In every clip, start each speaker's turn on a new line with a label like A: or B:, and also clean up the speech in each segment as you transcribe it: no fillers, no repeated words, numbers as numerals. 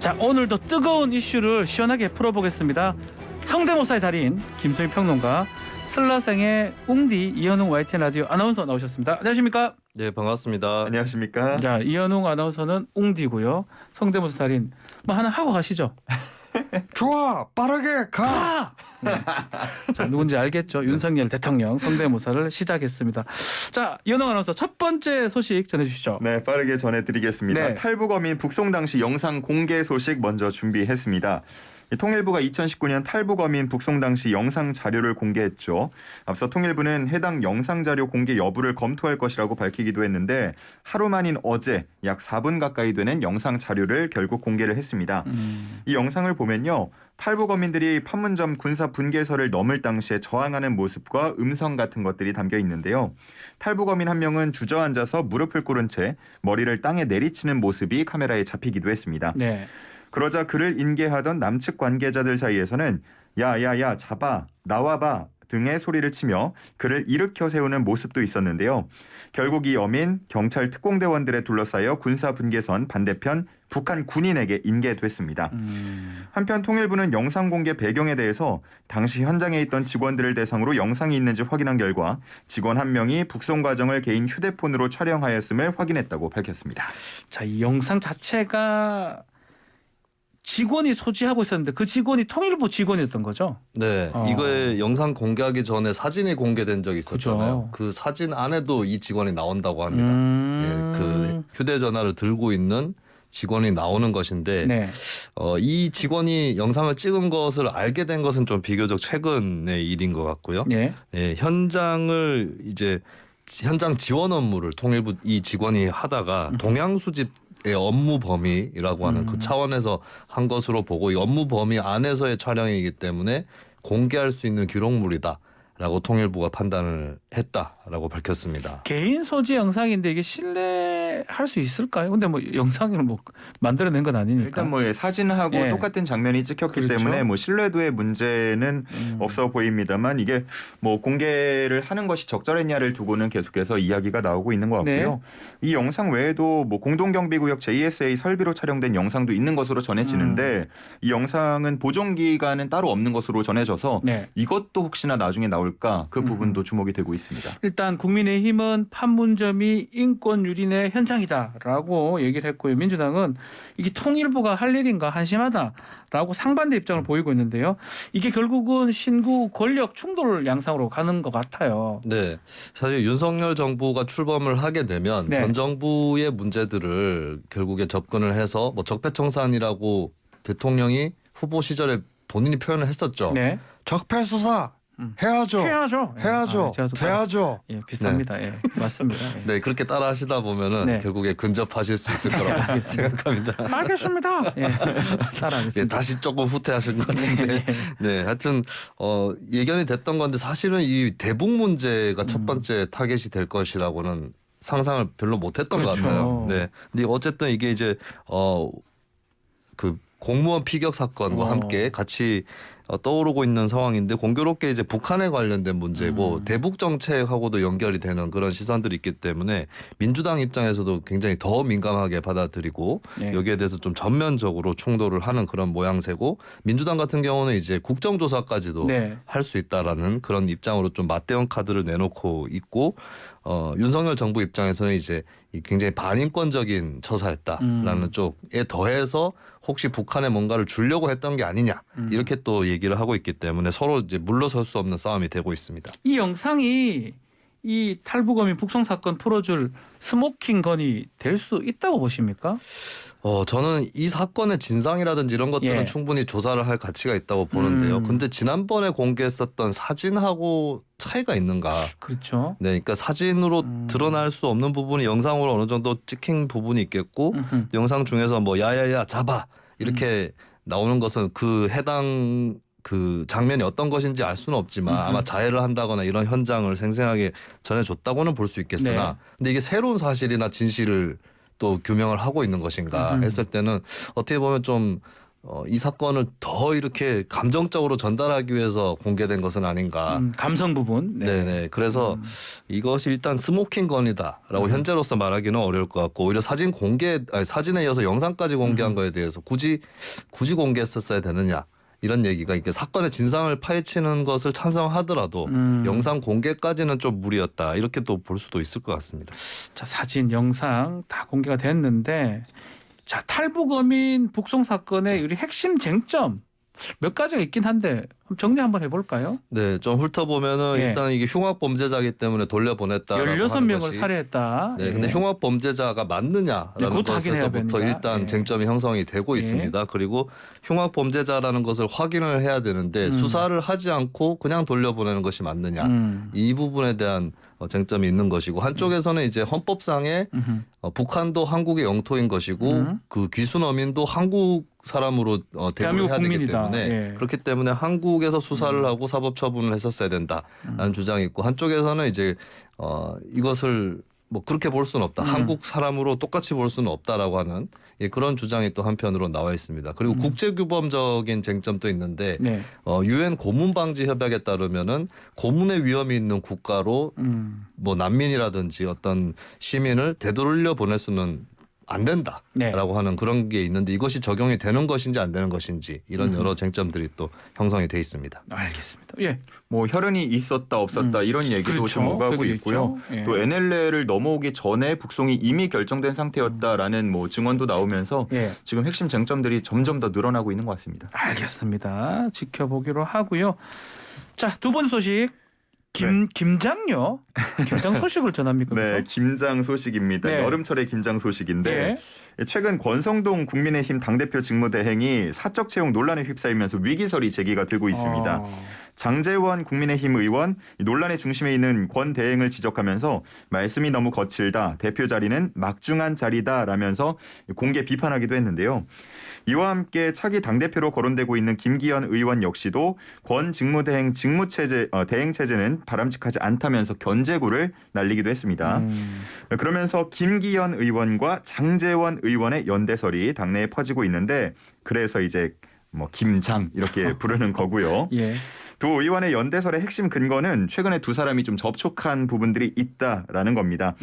A: 자, 오늘도 뜨거운 이슈를 시원하게 풀어보겠습니다. 성대모사의 달인 김소희 평론가, 슬라생의 웅디 이현웅 YTN 라디오 아나운서 나오셨습니다. 안녕하십니까?
B: 네, 반갑습니다.
C: 안녕하십니까?
A: 자, 이현웅 아나운서는 웅디고요. 성대모사 달인 뭐 하나 하고 가시죠.
C: 좋아, 빠르게 가.
A: 네. 자, 누군지 알겠죠? 윤석열 대통령 성대모사를 시작했습니다. 자, 이현웅 아나운서 첫 번째 소식 전해주시죠.
C: 네, 빠르게 전해드리겠습니다.
A: 네.
C: 탈북어민 북송 당시 영상 공개 소식 먼저 준비했습니다. 통일부가 2019년 탈북어민 북송 당시 영상 자료를 공개했죠. 앞서 통일부는 해당 영상 자료 공개 여부를 검토할 것이라고 밝히기도 했는데 하루 만인 어제 약 4분 가까이 되는 영상 자료를 결국 공개를 했습니다. 이 영상을 보면요. 탈북어민들이 판문점 군사 분계선을 넘을 당시에 저항하는 모습과 음성 같은 것들이 담겨 있는데요. 탈북어민 한 명은 주저앉아서 무릎을 꿇은 채 머리를 땅에 내리치는 모습이 카메라에 잡히기도 했습니다.
A: 네.
C: 그러자 그를 인계하던 남측 관계자들 사이에서는 야야야 잡아 나와봐 등의 소리를 치며 그를 일으켜 세우는 모습도 있었는데요. 결국 이 어민 경찰 특공대원들에 둘러싸여 군사 분계선 반대편 북한 군인에게 인계됐습니다. 한편 통일부는 영상 공개 배경에 대해서 당시 현장에 있던 직원들을 대상으로 영상이 있는지 확인한 결과 직원 한 명이 북송 과정을 개인 휴대폰으로 촬영하였음을 확인했다고 밝혔습니다.
A: 자, 이 영상 자체가 직원이 소지하고 있었는데 그 직원이 통일부 직원이었던 거죠?
B: 네, 이거에 영상 공개하기 전에 사진이 공개된 적이 있었잖아요.
A: 그죠.
B: 그 사진 안에도 이 직원이 나온다고 합니다. 예, 그 휴대전화를 들고 있는 직원이 나오는 것인데
A: 네.
B: 이 직원이 영상을 찍은 것을 알게 된 것은 좀 비교적 최근의 일인 것 같고요.
A: 네.
B: 예, 현장 지원 업무를 통일부 이 직원이 하다가 동양 수집 의 업무 범위라고 하는 그 차원에서 한 것으로 보고 이 업무 범위 안에서의 촬영이기 때문에 공개할 수 있는 기록물이다라고 통일부가 판단을 했다라고 밝혔습니다.
A: 개인 소지 영상인데 이게 신뢰할 수 있을까요? 근데 뭐 영상을 뭐 만들어낸 건 아니니까.
C: 일단 뭐 사진하고
A: 예.
C: 똑같은 장면이 찍혔기
A: 그렇죠.
C: 때문에 뭐 신뢰도의 문제는 없어 보입니다만 이게 뭐 공개를 하는 것이 적절했냐를 두고는 계속해서 이야기가 나오고 있는 것 같고요.
A: 네.
C: 이 영상 외에도 뭐 공동경비구역 JSA 설비로 촬영된 영상도 있는 것으로 전해지는데 이 영상은 보존 기간은 따로 없는 것으로 전해져서
A: 네.
C: 이것도 혹시나 나중에 나올까 그 부분도 주목이 되고 있습니다.
A: 일단 국민의힘은 판문점이 인권 유린의 현장이다라고 얘기를 했고요. 민주당은 이게 통일부가 할 일인가 한심하다라고 상반대 입장을 보이고 있는데요. 이게 결국은 신구 권력 충돌 양상으로 가는 것 같아요.
B: 네, 사실 윤석열 정부가 출범을 하게 되면
A: 네.
B: 전 정부의 문제들을 결국에 접근을 해서 뭐 적폐청산이라고 대통령이 후보 시절에 본인이 표현을 했었죠.
A: 네.
D: 적폐 수사 해야죠.
A: 해야죠.
D: 해야죠.
A: 제가 또
D: 돼야죠.
A: 예, 비슷합니다. 예, 맞습니다. 예.
B: 네, 그렇게 따라 하시다 보면은
A: 네.
B: 결국에 근접하실 수 있을 거라고
A: 알겠습니다.
B: 생각합니다.
A: 알겠습니다. 예, 따라하겠습니다.
B: 네, 다시 조금 후퇴하신 것 같은데. 네, 하여튼 예견이 됐던 건데 사실은 이 대북 문제가 첫 번째 타겟이 될 것이라고는 상상을 별로 못했던
A: 그렇죠.
B: 것 같아요. 네, 근데 어쨌든 이게 이제 그 공무원 피격 사건과 함께 같이 떠오르고 있는 상황인데 공교롭게 이제 북한에 관련된 문제고 대북 정책하고도 연결이 되는 그런 시선들이 있기 때문에 민주당 입장에서도 굉장히 더 민감하게 받아들이고
A: 네.
B: 여기에 대해서 좀 전면적으로 충돌을 하는 그런 모양새고 민주당 같은 경우는 이제 국정조사까지도
A: 네.
B: 할 수 있다라는 그런 입장으로 좀 맞대응 카드를 내놓고 있고 윤석열 정부 입장에서는 이제 굉장히 반인권적인 처사였다라는 쪽에 더해서 혹시 북한에 뭔가를 주려고 했던 게 아니냐 이렇게 또 얘기를 하고 있기 때문에 서로 이제 물러설 수 없는 싸움이 되고 있습니다.
A: 이 영상이 이 탈북어민 북송 사건 풀어줄 스모킹 건이 될 수 있다고 보십니까?
B: 저는 이 사건의 진상이라든지 이런 것들은
A: 예.
B: 충분히 조사를 할 가치가 있다고 보는데요. 근데 지난번에 공개했었던 사진하고 차이가 있는가?
A: 그렇죠.
B: 네, 그러니까 사진으로 드러날 수 없는 부분이 영상으로 어느 정도 찍힌 부분이 있겠고 영상 중에서 뭐 야야야 잡아 이렇게 나오는 것은 그 해당 그 장면이 어떤 것인지 알 수는 없지만 아마 자해를 한다거나 이런 현장을 생생하게 전해줬다고는 볼 수 있겠으나
A: 네.
B: 근데 이게 새로운 사실이나 진실을 또 규명을 하고 있는 것인가 했을 때는 어떻게 보면 좀 이 사건을 더 이렇게 감정적으로 전달하기 위해서 공개된 것은 아닌가.
A: 감성 부분.
B: 네네. 그래서 이것이 일단 스모킹건이다라고 현재로서 말하기는 어려울 것 같고 오히려 사진에 이어서 영상까지 공개한 거에 대해서 굳이 공개했었어야 되느냐. 이런 얘기가 이게 사건의 진상을 파헤치는 것을 찬성하더라도 영상 공개까지는 좀 무리였다. 이렇게 또 볼 수도 있을 것 같습니다.
A: 자, 사진, 영상 다 공개가 됐는데 자, 탈북어민 북송 사건의 우리 핵심 쟁점 몇 가지가 있긴 한데 정리 한번 해볼까요?
B: 네, 좀 훑어보면은
A: 예.
B: 일단 이게 흉악 범죄자이기 때문에 돌려보냈다라고 하는
A: 16명을
B: 것이
A: 살해했다.
B: 네,
A: 예.
B: 근데 흉악 범죄자가 맞느냐라는
A: 네, 그것도 확인해야
B: 것에서부터
A: 됩니다.
B: 일단
A: 예.
B: 쟁점이 형성이 되고
A: 예.
B: 있습니다. 그리고 흉악 범죄자라는 것을 확인을 해야 되는데 수사를 하지 않고 그냥 돌려보내는 것이 맞느냐 이 부분에 대한 쟁점이 있는 것이고 한쪽에서는 이제 헌법상에 북한도 한국의 영토인 것이고 그 귀순 어민도 한국 사람으로 대우를
A: 대한민국
B: 해야 되기
A: 국민이다.
B: 때문에
A: 예.
B: 그렇기 때문에 한국에서 수사를 하고 사법 처분을 했었어야 된다라는 주장이 있고 한쪽에서는 이제 이것을 뭐 그렇게 볼 수는 없다. 한국 사람으로 똑같이 볼 수는 없다라고 하는 그런 주장이 또 한편으로 나와 있습니다. 그리고 국제규범적인 쟁점도 있는데
A: 네.
B: 유엔 고문 방지 협약에 따르면은 고문의 위험이 있는 국가로 뭐 난민이라든지 어떤 시민을 되돌려 보낼 수는 안 된다라고
A: 네.
B: 하는 그런 게 있는데 이것이 적용이 되는 것인지 안 되는 것인지 이런 여러 쟁점들이 또 형성이 돼 있습니다.
A: 알겠습니다. 예.
C: 뭐 혈흔이 있었다 없었다 이런 얘기도
A: 그렇죠.
C: 좀 오가고
A: 그게
C: 있고요.
A: 있죠. 예.
C: 또 NLL을 넘어오기 전에 북송이 이미 결정된 상태였다라는 뭐 증언도 나오면서
A: 예.
C: 지금 핵심 쟁점들이 점점 더 늘어나고 있는 것 같습니다.
A: 알겠습니다. 지켜보기로 하고요. 자, 두 번째 소식. 김장요? 김장 소식을 전합니까?
C: 네,
A: 그래서?
C: 김장 소식입니다.
A: 네.
C: 여름철의 김장 소식인데 최근 권성동 국민의힘 당대표 직무대행이 사적 채용 논란에 휩싸이면서 위기설이 제기가 되고 있습니다. 장제원 국민의힘 의원 논란의 중심에 있는 권 대행을 지적하면서 말씀이 너무 거칠다. 대표 자리는 막중한 자리다라면서 공개 비판하기도 했는데요. 이와 함께 차기 당대표로 거론되고 있는 김기현 의원 역시도 권 직무대행 대행 체제는 바람직하지 않다면서 견제구를 날리기도 했습니다. 그러면서 김기현 의원과 장제원 의원의 연대설이 당내에 퍼지고 있는데 그래서 이제 뭐 김장 이렇게 부르는 거고요.
A: 예.
C: 두 의원의 연대설의 핵심 근거는 최근에 두 사람이 좀 접촉한 부분들이 있다라는 겁니다.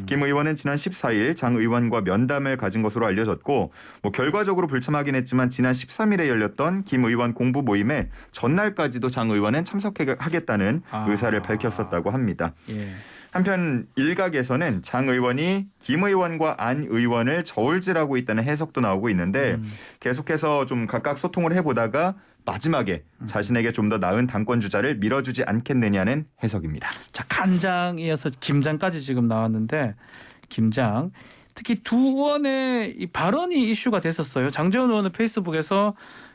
C: 김 의원은 지난 14일 장 의원과 면담을 가진 것으로 알려졌고 뭐 결과적으로 불참하긴 했지만 지난 13일에 열렸던 김 의원 공부 모임에 전날까지도 장 의원은 참석하겠다는 의사를 밝혔었다고 합니다.
A: 예.
C: 한편 일각에서는 장 의원이 김 의원과 안 의원을 저울질하고 있다는 해석도 나오고 있는데 계속해서 좀 각각 소통을 해보다가 마지막에 자신에게 좀 더 나은 당권 주자를 밀어주지 않겠느냐는 해석입니다.
A: 자, 간장이어서 김장까지 지금 나왔는데 김장 특히 두 의원의 이 발언이 이슈가 됐었어요. 장제원 의원은 페이스북에서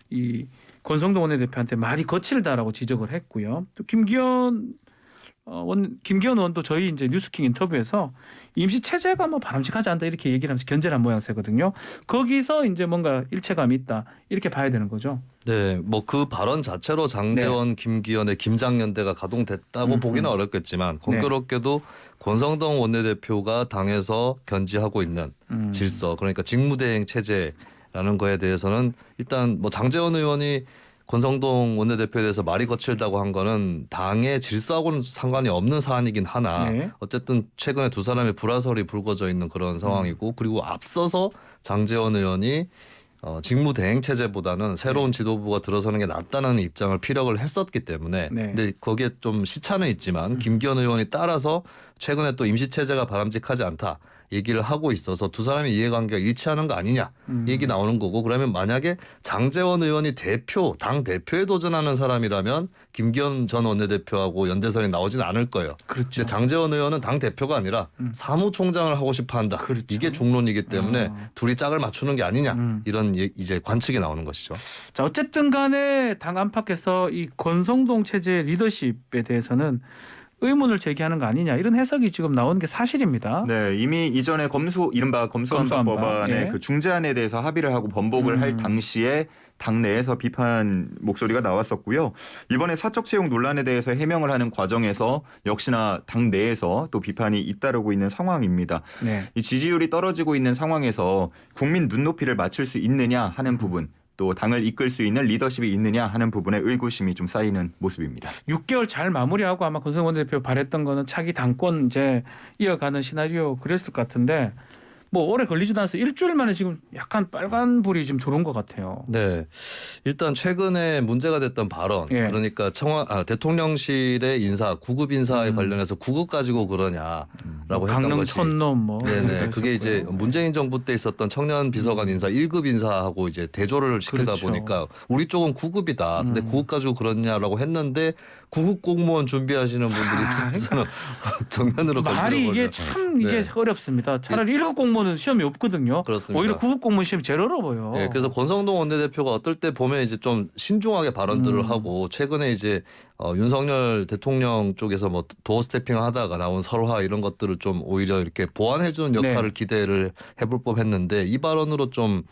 A: 이 권성동 원내대표한테 말이 거칠다라고 지적을 했고요. 또 김기현 의원도 저희 이제 뉴스킹 인터뷰에서 임시 체제가 뭐 바람직하지 않다 이렇게 얘기를 하면서 견제를 한 모양새거든요. 거기서 이제 뭔가 일체감이 있다 이렇게 봐야 되는 거죠.
B: 네, 뭐 그 발언 자체로 장제원, 김기현의 김장연대가 가동됐다고 보기는 어렵겠지만 공교롭게도 권성동 원내대표가 당에서 견지하고 있는 질서, 그러니까 직무대행 체제라는 거에 대해서는 일단 뭐 장제원 의원이 권성동 원내대표에 대해서 말이 거칠다고 한 거는 당의 질서하고는 상관이 없는 사안이긴 하나 어쨌든 최근에 두 사람의 불화설이 불거져 있는 그런 상황이고 그리고 앞서서 장제원 의원이 직무대행 체제보다는 새로운 지도부가 들어서는 게 낫다는 입장을 피력을 했었기 때문에 근데 거기에 좀 시차는 있지만 김기현 의원이 따라서 최근에 또 임시체제가 바람직하지 않다. 얘기를 하고 있어서 두 사람의 이해관계가 일치하는 거 아니냐 얘기 나오는 거고 그러면 만약에 장제원 의원이 당 대표에 도전하는 사람이라면 김기현 전 원내대표하고 연대설이 나오진 않을 거예요.
A: 그렇죠.
B: 근데 장제원 의원은 당 대표가 아니라 사무총장을 하고 싶어한다.
A: 그렇죠.
B: 이게 중론이기 때문에 둘이 짝을 맞추는 게 아니냐 이런 이제 관측이 나오는 것이죠.
A: 자, 어쨌든 간에 당 안팎에서 이 권성동 체제의 리더십에 대해서는 의문을 제기하는 거 아니냐 이런 해석이 지금 나오는 게 사실입니다.
C: 네, 이미 이전에 이른바 검수완박 법안의 그 중재안에 대해서 합의를 하고 번복을 할 당시에 당내에서 비판 목소리가 나왔었고요. 이번에 사적 채용 논란에 대해서 해명을 하는 과정에서 역시나 당내에서 또 비판이 잇따르고 있는 상황입니다. 이 지지율이 떨어지고 있는 상황에서 국민 눈높이를 맞출 수 있느냐 하는 부분 또 당을 이끌 수 있는 리더십이 있느냐 하는 부분에 의구심이 좀 쌓이는 모습입니다.
A: 6개월 잘 마무리하고 아마 권성동 원내대표 바랬던 거는 차기 당권 이제 이어가는 시나리오 그랬을 것 같은데 뭐 오래 걸리지도 않아서 일주일 만에 지금 약간 빨간 불이 지금 들어온 것 같아요.
B: 네, 일단 최근에 문제가 됐던 발언,
A: 예.
B: 그러니까 대통령실의 인사, 구급 인사에 관련해서 구급 가지고 그러냐라고 했던
A: 강릉
B: 것이.
A: 천놈 뭐.
B: 네네. 그게 이제 문재인 정부 때 있었던 청년 비서관 인사 1급 인사하고 이제 대조를 시키다
A: 그렇죠.
B: 보니까 우리 쪽은 9급이다. 근데 9급 가지고 그러냐라고 했는데 9급 공무원 준비하시는 분들 입장에서는 정면으로
A: 말이 이게
B: 건드려버려.
A: 참 이게
B: 네.
A: 어렵습니다. 차라리 1급 공무원은 시험이 없거든요.
B: 그렇습니다.
A: 오히려 9급 공무원 시험이 제일 어려워요.
B: 네, 그래서 권성동 원내대표가 어떨 때 보면 이제 좀 신중하게 발언들을 하고 최근에 이제 윤석열 대통령 쪽에서 뭐 도어 스태핑 하다가 나온 설화 이런 것들을 좀 오히려 이렇게 보완해주는 역할을 기대를 해볼 법했는데 이 발언으로 좀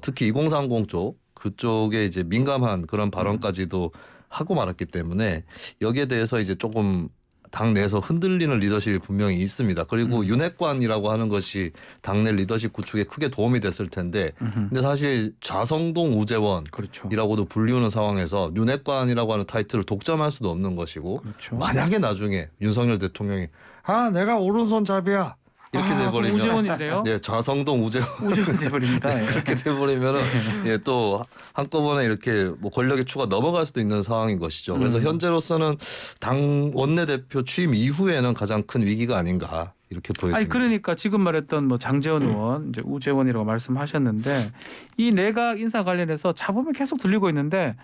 B: 특히 2030 쪽 그쪽에 이제 민감한 그런 발언까지도 하고 말았기 때문에 여기에 대해서 이제 조금 당내에서 흔들리는 리더십이 분명히 있습니다. 그리고 윤핵관이라고 하는 것이 당내 리더십 구축에 크게 도움이 됐을 텐데 근데 사실 좌성동 우재원이라고도
A: 그렇죠.
B: 불리우는 상황에서 윤핵관이라고 하는 타이틀을 독점할 수도 없는 것이고
A: 그렇죠.
B: 만약에 나중에 윤석열 대통령이
D: 내가 오른손잡이야.
B: 이렇게 돼버리면
A: 우재원인데요.
B: 네, 좌성동 우재원
A: 우재원 돼버립니다. 예.
B: 그렇게 돼버리면은 예, 또 한꺼번에 이렇게 뭐 권력의 추가 넘어갈 수도 있는 상황인 것이죠. 그래서 현재로서는 당 원내대표 취임 이후에는 가장 큰 위기가 아닌가 이렇게 보여집니다.
A: 아니 그러니까 지금 말했던 뭐 장제원 의원, 이제 우재원이라고 말씀하셨는데 이 내각 인사 관련해서 자범이 계속 들리고 있는데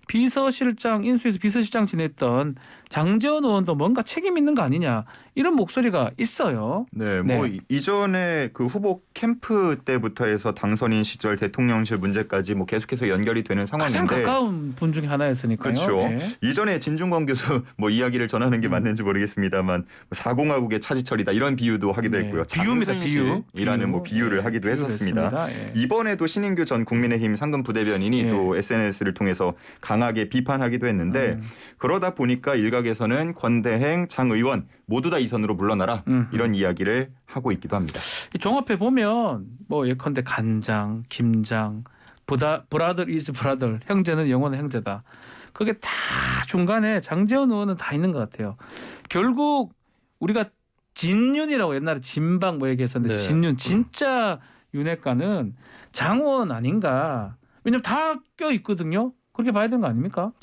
A: 비서실장 인수위에서 비서실장 지냈던 장제원 의원도 뭔가 책임 있는 거 아니냐 이런 목소리가 있어요.
C: 네, 뭐
A: 네.
C: 이전에 그 후보 캠프 때부터 해서 당선인 시절 대통령실 문제까지 뭐 계속해서 연결이 되는
A: 가장
C: 상황인데
A: 가까운 분 중에 하나였으니까요.
C: 그렇죠.
A: 네.
C: 이전에 진중권 교수 뭐 이야기를 전하는 게 맞는지 모르겠습니다만 사공화국의 차지철이다 이런 비유도 하기도
A: 네.
C: 했고요.
A: 비유입니다. 비유.
C: 장승실이라는 뭐 비유를 하기도
A: 비유를
C: 했었습니다.
A: 했습니다. 예.
C: 이번에도 신인규 전 국민의힘 상근 부대변인이
A: 예.
C: 또 SNS를 통해서 강하게 비판하기도 했는데 그러다 보니까 일각에서는 권대행, 장 의원 모두 다 이 선으로 물러나라 이런 이야기를 하고 있기도 합니다.
A: 이 종합해 보면 뭐 예컨대 간장, 김장, 브라더 이즈 브라더, 형제는 영원의 형제다. 그게 다 중간에 장제원 의원은 다 있는 것 같아요. 결국 우리가 진윤이라고 옛날에 진박 뭐 얘기했었는데
B: 네.
A: 진윤 진짜 윤핵관은 장원 아닌가. 왜냐면 다 껴 있거든요. 그렇게 봐야 되는 거 아닙니까?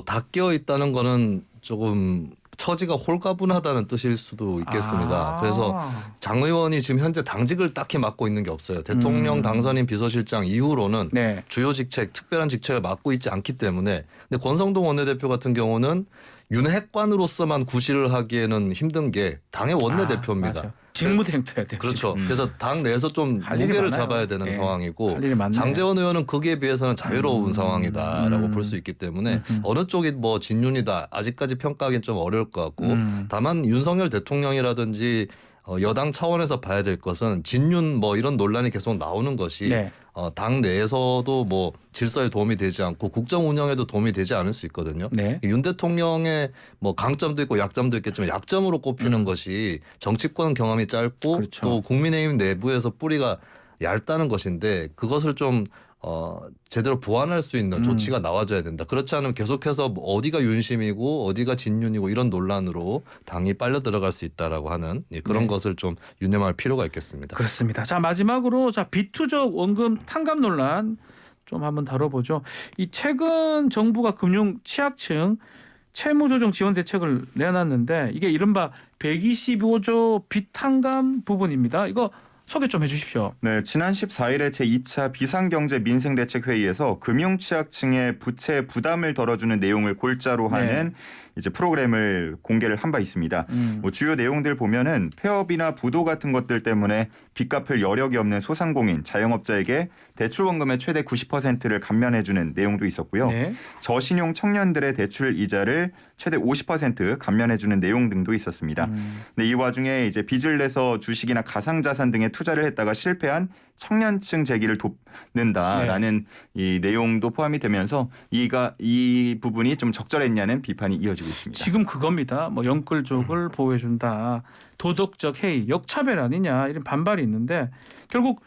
B: 다 끼어 있다는 거는 조금 처지가 홀가분하다는 뜻일 수도 있겠습니다. 그래서 장 의원이 지금 현재 당직을 딱히 맡고 있는 게 없어요. 대통령 당선인 비서실장 이후로는
A: 네.
B: 주요 직책, 특별한 직책을 맡고 있지 않기 때문에 근데 권성동 원내대표 같은 경우는 윤핵관으로서만 구실을 하기에는 힘든 게 당의 원내대표입니다.
A: 맞아. 직무대행해야 돼요.
B: 그렇죠.
A: 지금.
B: 그래서 당 내에서 좀
A: 할 일이
B: 무게를
A: 많아요.
B: 잡아야 되는
A: 예.
B: 상황이고
A: 할 일이 많네요.
B: 장제원 의원은 거기에 비해서는 자유로운 상황이다라고 볼 수 있기 때문에 어느 쪽이 뭐 진윤이다 아직까지 평가하기는 좀 어려울 것 같고 다만 윤석열 대통령이라든지 여당 차원에서 봐야 될 것은 진윤 뭐 이런 논란이 계속 나오는 것이
A: 네.
B: 당 내에서도 뭐 질서에 도움이 되지 않고 국정 운영에도 도움이 되지 않을 수 있거든요.
A: 네.
B: 윤 대통령의 뭐 강점도 있고 약점도 있겠지만 약점으로 꼽히는 것이 정치권 경험이 짧고
A: 그렇죠.
B: 또 국민의힘 내부에서 뿌리가 얇다는 것인데 그것을 좀 제대로 보완할 수 있는 조치가 나와줘야 된다. 그렇지 않으면 계속해서 어디가 윤심이고 어디가 진윤이고 이런 논란으로 당이 빨려 들어갈 수 있다라고 하는 그런
A: 네.
B: 것을 좀 유념할 필요가 있겠습니다.
A: 그렇습니다. 자 마지막으로 비투적 원금 탕감 논란 좀 한번 다뤄보죠. 이 최근 정부가 금융 취약층 채무조정 지원 대책을 내놨는데 이게 이른바 125조 비탕감 부분입니다. 이거 소개 좀 해주십시오.
C: 네, 지난 14일에 제2차 비상경제 민생대책회의에서 금융취약층의 부채 부담을 덜어주는 내용을 골자로 하는 이제 프로그램을 공개를 한 바 있습니다. 뭐 주요 내용들 보면은 폐업이나 부도 같은 것들 때문에 빚 갚을 여력이 없는 소상공인, 자영업자에게 대출 원금의 최대 90%를 감면해주는 내용도 있었고요.
A: 네.
C: 저신용 청년들의 대출 이자를 최대 50% 감면해주는 내용 등도 있었습니다. 근데 이 와중에 이제 빚을 내서 주식이나 가상자산 등에 투자를 했다가 실패한 청년층 재기를 돕는다라는 이 내용도 포함이 되면서 이 부분이 좀 적절했냐는 비판이 이어지고 있습니다.
A: 지금 그겁니다. 뭐 영끌족을 보호해준다. 도덕적 해이, 역차별 아니냐 이런 반발이 있는데 결국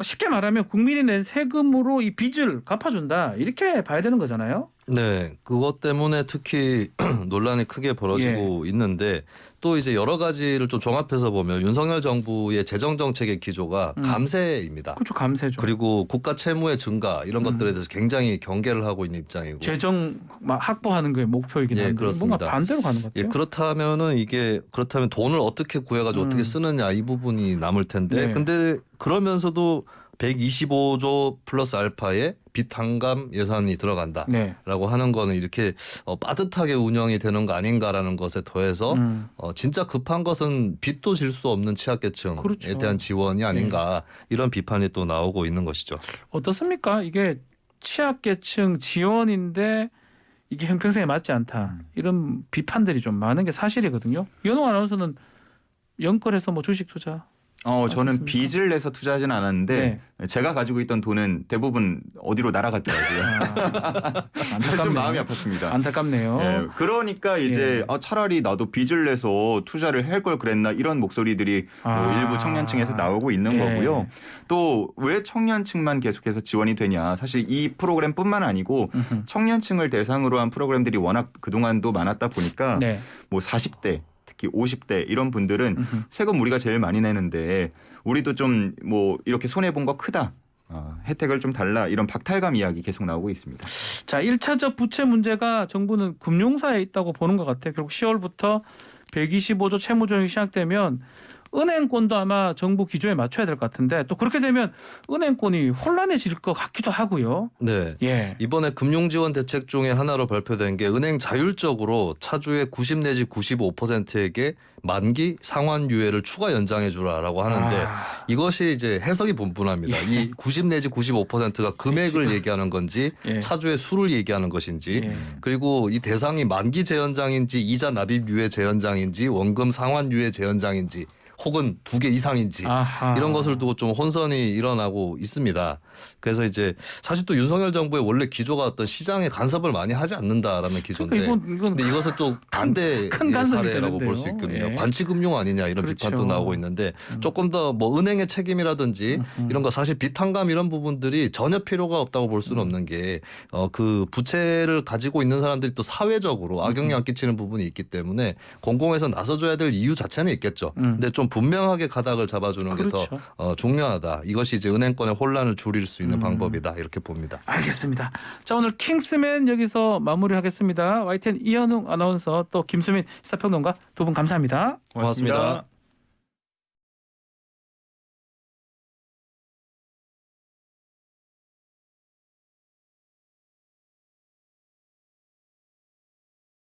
A: 쉽게 말하면 국민이 낸 세금으로 이 빚을 갚아준다 이렇게 봐야 되는 거잖아요.
B: 네, 그것 때문에 특히 논란이 크게 벌어지고 있는데 또 이제 여러 가지를 좀 종합해서 보면 윤석열 정부의 재정 정책의 기조가 감세입니다.
A: 그렇죠, 감세죠.
B: 그리고 국가 채무의 증가 이런 것들에 대해서 굉장히 경계를 하고 있는 입장이고.
A: 재정 막 확보하는 게 목표이긴 한데
B: 그렇습니다.
A: 뭔가 반대로 가는 것 같아요.
B: 그렇다면 돈을 어떻게 구해가지고 어떻게 쓰느냐 이 부분이 남을 텐데
A: 네.
B: 근데 그러면서도 125조 플러스 알파의 빚 탕감 예산이 들어간다라고
A: 네.
B: 하는 거는 이렇게 빠듯하게 운영이 되는 거 아닌가라는 것에 더해서 진짜 급한 것은 빚도 질 수 없는 취약계층에
A: 그렇죠.
B: 대한 지원이 아닌가 이런 비판이 또 나오고 있는 것이죠.
A: 어떻습니까? 이게 취약계층 지원인데 이게 형평성에 맞지 않다. 이런 비판들이 좀 많은 게 사실이거든요. 연호 아나운서는 연끌해서 뭐 주식 투자.
C: 저는
A: 맞습니까?
C: 빚을 내서 투자하진 않았는데 제가 가지고 있던 돈은 대부분 어디로 날아갔더라고요. 좀 마음이 아팠습니다.
A: 안타깝네요.
C: 예, 그러니까 이제 차라리 나도 빚을 내서 투자를 할 걸 그랬나 이런 목소리들이 일부 청년층에서 나오고 있는 거고요. 또 왜 청년층만 계속해서 지원이 되냐. 사실 이 프로그램뿐만 아니고 청년층을 대상으로 한 프로그램들이 워낙 그동안도 많았다 보니까
A: 네.
C: 뭐 40대 특히 50대 이런 분들은 세금 우리가 제일 많이 내는데 우리도 좀 뭐 이렇게 손해본 거 크다. 혜택을 좀 달라 이런 박탈감 이야기 계속 나오고 있습니다.
A: 자, 1차적 부채 문제가 정부는 금융사에 있다고 보는 것 같아요. 결국 10월부터 125조 채무조정이 시작되면 은행권도 아마 정부 기조에 맞춰야 될 것 같은데 또 그렇게 되면 은행권이 혼란해질 것 같기도 하고요.
B: 네.
A: 예.
B: 이번에 금융지원 대책 중에 하나로 발표된 게 은행 자율적으로 차주의 90 내지 95%에게 만기 상환 유예를 추가 연장해 주라라고 하는데 이것이 이제 해석이 분분합니다. 이 90 내지 95%가 금액을 얘기하는 건지 차주의 수를 얘기하는 것인지 그리고 이 대상이 만기 재연장인지 이자 납입 유예 재연장인지 원금 상환 유예 재연장인지 혹은 2개 이상인지 이런 것을 두고 좀 혼선이 일어나고 있습니다. 그래서 이제 사실 또 윤석열 정부의 원래 기조가 어떤 시장에 간섭을 많이 하지 않는다라는 기조인데
A: 이건
B: 근데 이것은 좀 반대의
A: 큰 간섭이
B: 사례라고
A: 되는데요.
B: 볼 수 있거든요.
A: 예.
B: 관치금융 아니냐 이런
A: 그렇죠.
B: 비판도 나오고 있는데 조금 더 뭐 은행의 책임이라든지 이런 거 사실 비탄감 이런 부분들이 전혀 필요가 없다고 볼 수는 없는 게 그 부채를 가지고 있는 사람들이 또 사회적으로 악영향 끼치는 부분이 있기 때문에 공공에서 나서줘야 될 이유 자체는 있겠죠. 근데 좀 분명하게 가닥을 잡아주는 게
A: 그렇죠.
B: 더 중요하다. 이것이 이제 은행권의 혼란을 줄일 수 있는 방법이다. 이렇게 봅니다.
A: 알겠습니다. 자, 오늘 킹스맨 여기서 마무리하겠습니다. YTN 이현웅 아나운서 또 김수민 시사평론가 두 분 감사합니다.
B: 고맙습니다.